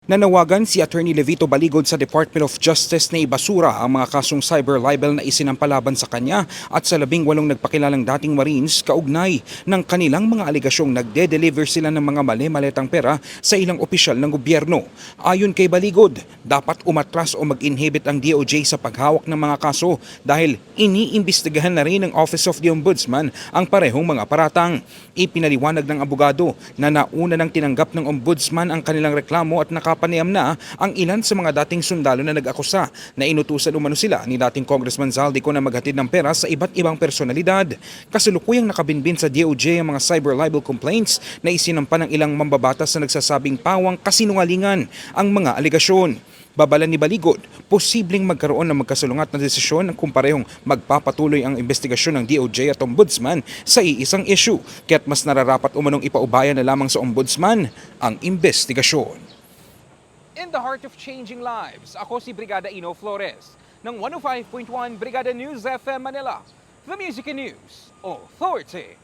Nanawagan si Attorney Levito Baligod sa Department of Justice na ibasura ang mga kasong cyber libel na isinampalaban sa kanya at sa 18 nagpakilalang dating Marines kaugnay ng kanilang mga aligasyong nagde-deliver sila ng mga mali-maletang pera sa ilang opisyal ng gobyerno. Ayon kay Baligod, dapat umatras o mag-inhibit ang DOJ sa paghawak ng mga kaso dahil iniimbestigahan na rin ng Office of the Ombudsman ang parehong mga paratang. Ipinaliwanag ng abogado na nauna nang tinanggap ng Ombudsman ang kanilang reklamo at nakapanayam na ang ilan sa mga dating sundalo na nag-akusa na inutusan umano sila ni dating Congressman Zaldico na maghatid ng pera sa iba't ibang personalidad. Kasalukuyang nakabinbin sa DOJ ang mga cyber libel complaints na isinampa ng ilang mambabatas na nagsasabing pawang kasinungalingan ang mga aligasyon. Babala ni Baligod, posibleng magkaroon ng magkasalungat na desisyon kung parehong magpapatuloy ang investigasyon ng DOJ at Ombudsman sa iisang issue, kaya't mas nararapat umanong ipaubaya na lamang sa Ombudsman ang investigasyon. In the heart of changing lives, ako si Brigada Ino Flores ng 105.1 Brigada News FM Manila, The Music and News Authority.